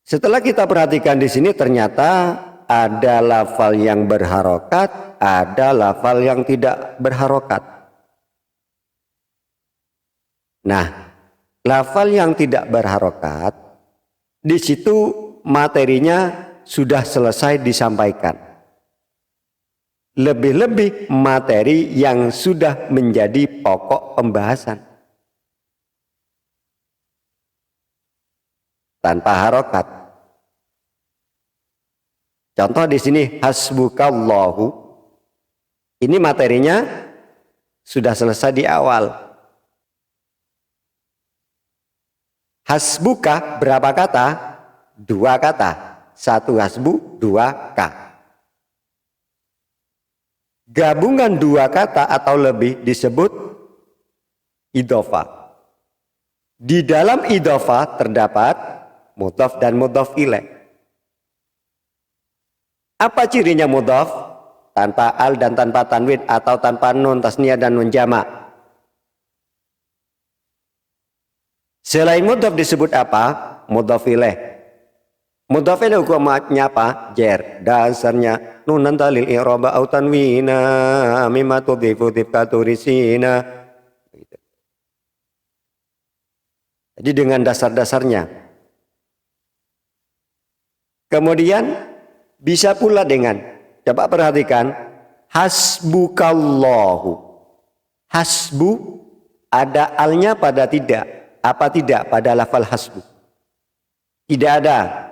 Setelah kita perhatikan di sini ternyata ada lafal yang berharokat, ada lafal yang tidak berharokat. Nah, lafal yang tidak berharokat di situ materinya sudah selesai disampaikan. Lebih-lebih materi yang sudah menjadi pokok pembahasan. Tanpa harokat. Contoh di sini hasbukallahu. Ini materinya sudah selesai di awal. Hasbuka berapa kata? 2 kata. 1 hasbu, 2 ka. Gabungan 2 kata atau lebih disebut idhofah. Di dalam idhofah terdapat mudhaf dan mudhaf ilaih. Apa cirinya mudhaf? Tanpa al dan tanpa tanwin atau tanpa nun tasniyah dan nun jamak. Selain mudhaf disebut apa? Mudhaf ilaih. Mudhaf ilaih hukumnya apa? Jer. Dasarnya nunan talil i'raba au tanwina mimma tudhifu dhifkaturisina. Jadi dengan dasar-dasarnya. Kemudian bisa pula dengan, coba perhatikan, hasbukallahu. Hasbu ada alnya pada tidak? Apa tidak pada lafal hasbu? Tidak ada.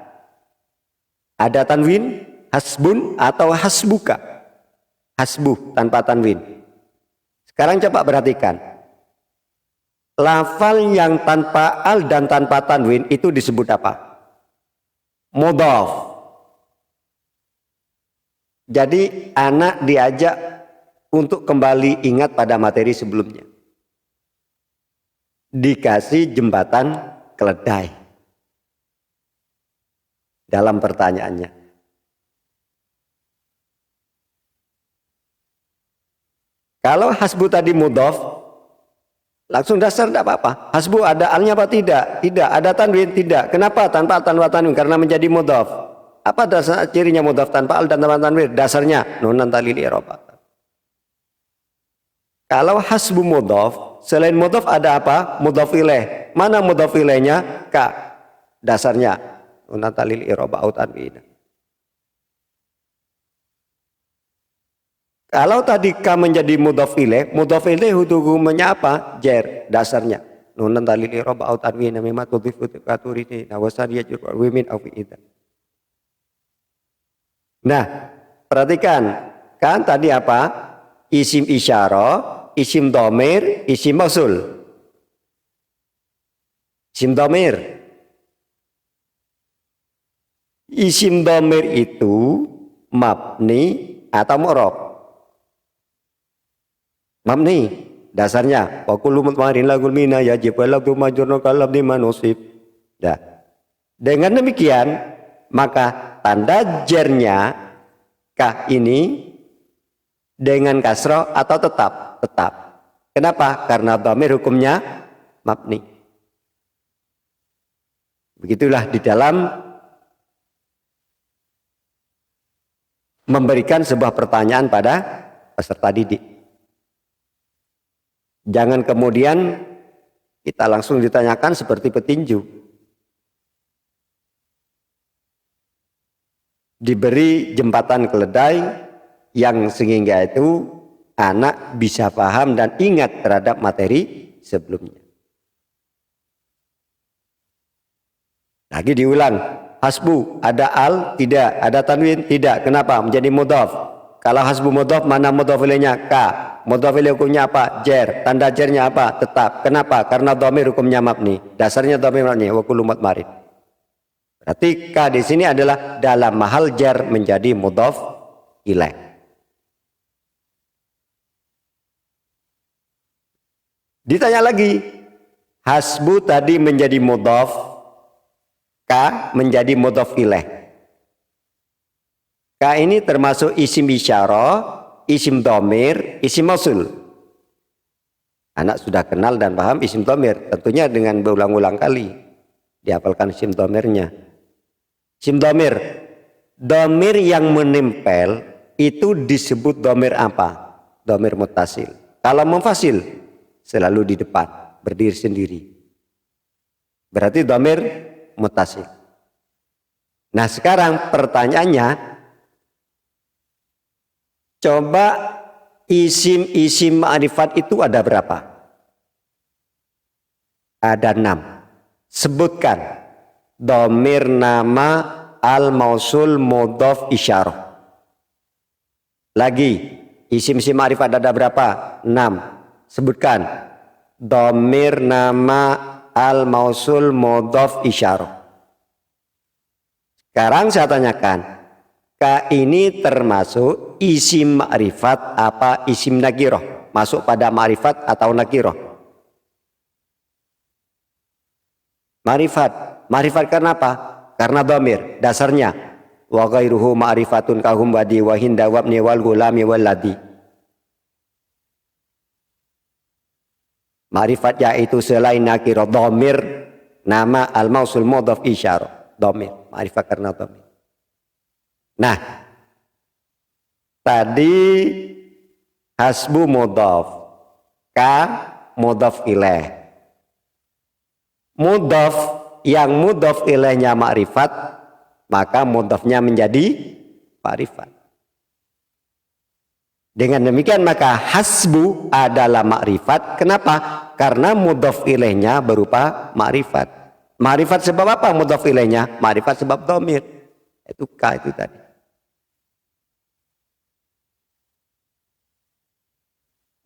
Ada tanwin, hasbun atau hasbuka. Hasbu tanpa tanwin. Sekarang coba perhatikan. Lafal yang tanpa al dan tanpa tanwin itu disebut apa? Mudhaf. Jadi anak diajak untuk kembali ingat pada materi sebelumnya. Dikasih jembatan keledai dalam pertanyaannya. Kalau hasbu tadi mudhaf, langsung dasar tidak apa-apa. Hasbu ada alnya apa tidak? Tidak. Ada tanwin? Tidak. Kenapa? Tanpa tanwin? Karena menjadi mudhaf. Apa dasar cirinya mudhaf tanpa al dan tanpa tanwin? Dasarnya nunan talil i'rab. Kalau hasbu mudhaf, selain mudhaf ada apa? Mudhaf ilaih. Mana mudhaf ilaihnya? Ka. Dasarnya nunan talil i'rab au tanwin. Kalau tadi ka menjadi mudhaf ilaih hukumnya apa? Jer. Dasarnya nunan talil i'rab au tanwin mimma tudhifu dhifkaturisina nawasariya jurwimin au fi'idhan. Nah, perhatikan. Kan tadi apa? Isim isyarah, isim dhamir, isim mausul. Isim dhamir. Isim dhamir itu mabni atau mu'rab? Mabni. Dasarnya wa kullu mutmarin lagul mina yajib wa lagul majrur kalam di manusib. Dah. Dengan demikian, maka tanda jernya kah ini dengan kasroh atau tetap? Tetap. Kenapa? Karena dhamir hukumnya mabni. Begitulah di dalam memberikan sebuah pertanyaan pada peserta didik. Jangan kemudian kita langsung ditanyakan seperti petinju. Diberi jembatan keledai yang sehingga itu anak bisa paham dan ingat terhadap materi sebelumnya. Lagi diulang, hasbu ada al? Tidak. Ada tanwin? Tidak. Kenapa? Menjadi mudhaf. Kalau hasbu mudhaf, mana mudhaf ilaihnya? Ka. Mudhaf ilaih hukumnya apa? Jer. Tanda jernya apa? Tetap. Kenapa? Karena dhamir hukumnya mabni. Dasarnya dhamir mabni. Wa kullu mutmarin. Berarti ka di sini adalah dalam mahal jar menjadi mudhaf ilaih. Ditanya lagi, hasbu tadi menjadi mudhaf, ka menjadi mudhaf ilaih. Ka ini termasuk isim isyarah, isim dhamir, isim mausul. Anak sudah kenal dan paham isim dhamir, tentunya dengan berulang-ulang kali dihafalkan isim dhamirnya. Isim domir. Domir yang menempel itu disebut domir apa? Domir muttasil. Kalau munfasil selalu di depan, berdiri sendiri. Berarti domir muttasil. Nah sekarang pertanyaannya, coba isim-isim ma'rifat itu ada berapa? Ada 6. Sebutkan domir nama al-mausul mudhof isyarah. Lagi, isim-isim ma'rifat ada berapa? 6. Sebutkan domir nama al-mausul mudhof isyarah. Sekarang saya tanyakan, ka ini termasuk isim ma'rifat apa isim nakiroh? Masuk pada ma'rifat atau nakiroh? Ma'rifat. Ma'rifat karena apa? Karena domir. Dasarnya wa ghairuhu ma'rifatun kahum wadi wa hinda wabni wal gulami wal ladhi. Ma'rifat yaitu selain nakiroh, domir nama al-mausul mudhof isyarah. Domir, ma'rifat karena domir. Nah, tadi hasbu mudhof, ka mudhof ilaih. Mudhof yang mudhof ilaihnya ma'rifat, maka mudhofnya menjadi ma'rifat. Dengan demikian maka hasbu adalah ma'rifat. Kenapa? Karena mudhof ilaihnya berupa ma'rifat. Ma'rifat sebab apa mudhof ilaihnya? Ma'rifat sebab domir. Itu ka itu tadi.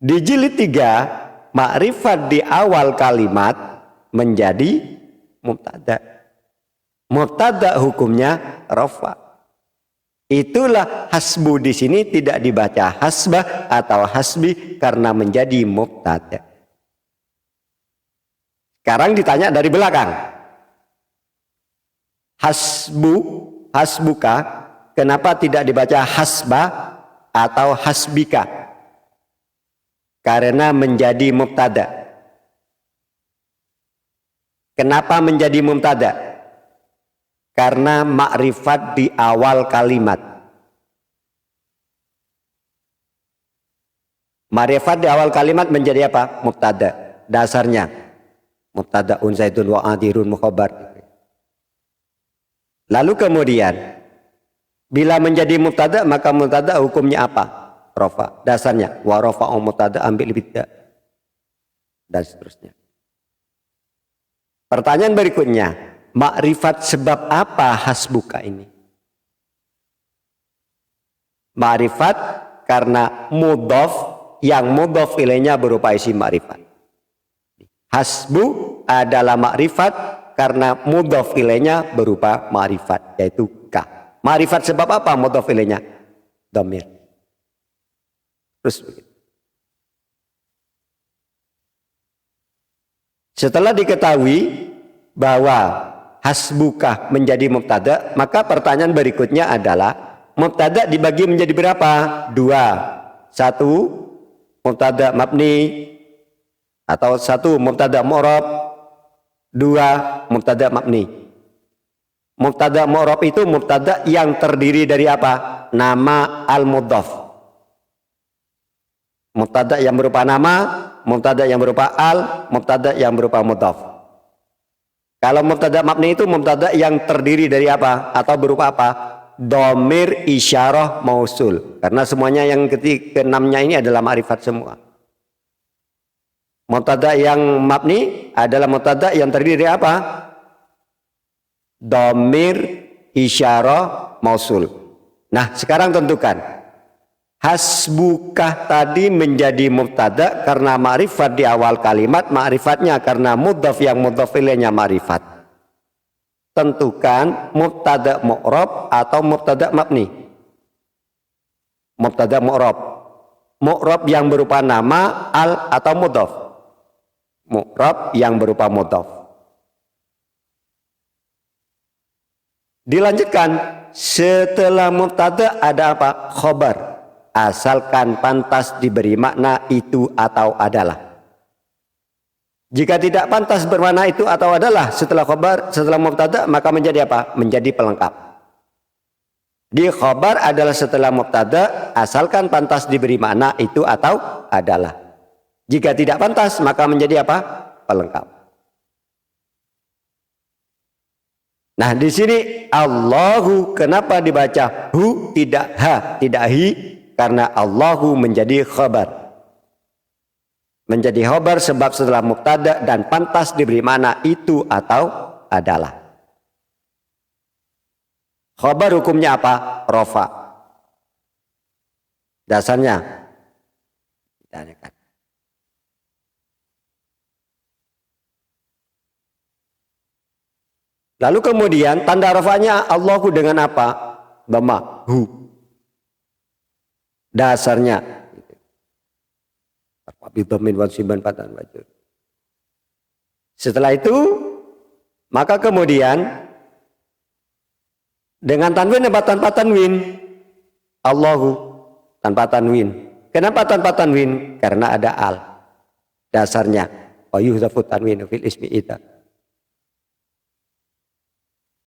Di jilid 3, ma'rifat di awal kalimat menjadi mubtada. Mubtada hukumnya rafa. Itulah hasbu di sini tidak dibaca hasbah atau hasbi karena menjadi mubtada. Sekarang ditanya dari belakang. Hasbuka, kenapa tidak dibaca hasbah atau hasbika? Karena menjadi mubtada. Kenapa menjadi mubtada? Karena ma'rifat di awal kalimat. Ma'rifat di awal kalimat menjadi apa? Mubtada. Dasarnya mubtadaun zaidun wa adirun mukhabar. Lalu kemudian bila menjadi mubtada maka mubtada hukumnya apa? Rafa. Dasarnya wa rafa'u mubtada ambil bidda dan seterusnya. Pertanyaan berikutnya, ma'rifat sebab apa hasbuka ini? Ma'rifat karena mudhof yang mudhof ilaihnya berupa isim ma'rifat. Hasbu adalah ma'rifat karena mudhof ilaihnya berupa ma'rifat, yaitu ka. Ma'rifat sebab apa mudhof ilaihnya? Dhamir. Terus begitu. Setelah diketahui bahwa hasbuka menjadi mubtada, maka pertanyaan berikutnya adalah mubtada dibagi menjadi berapa? 2. 1 mubtada mabni atau 1 mubtada mu'rab, 2 mubtada mabni. Mubtada mu'rab itu mubtada yang terdiri dari apa? Nama al-mudhof. Mubtada yang berupa nama, mubtada yang berupa al, mubtada yang berupa mudhof. Kalau mubtada mabni itu mubtada yang terdiri dari apa? Atau berupa apa? Domir isyarah mausul. Karena semuanya yang keenamnya ini adalah ma'rifat semua. Mubtada yang mabni adalah mubtada yang terdiri dari apa? Domir isyarah mausul. Nah sekarang tentukan hasbukah tadi menjadi mubtada karena ma'rifat di awal kalimat, ma'rifatnya karena mudhof yang mudhof ilaihnya ma'rifat. Tentukan mubtada mu'rab atau mubtada mabni. Mubtada mu'rab. Mu'rab yang berupa nama, al atau mudhof. Mu'rab yang berupa mudhof. Dilanjutkan, setelah mubtada ada apa? Khobar. Asalkan pantas diberi makna itu atau adalah. Jika tidak pantas bermakna itu atau adalah setelah khobar, setelah mubtada, maka menjadi apa? Menjadi pelengkap. Di khobar adalah setelah mubtada, asalkan pantas diberi makna itu atau adalah. Jika tidak pantas maka menjadi apa? Pelengkap. Nah di sini Allahu, kenapa dibaca hu tidak ha, tidak hi? Karena Allahu menjadi khobar. Menjadi khobar sebab setelah mubtada dan pantas diberi makna itu atau adalah. Khobar hukumnya apa? Rofa. Dasarnya. Lalu kemudian tanda rofanya Allahu dengan apa? Dhamma. Hu. Dasarnya. Setelah itu, maka kemudian dengan tanwin apa tanpa tanwin? Allahu tanpa tanwin. Kenapa tanpa tanwin? Karena ada al. Dasarnya yuhzafu tanwin fil ismi ita.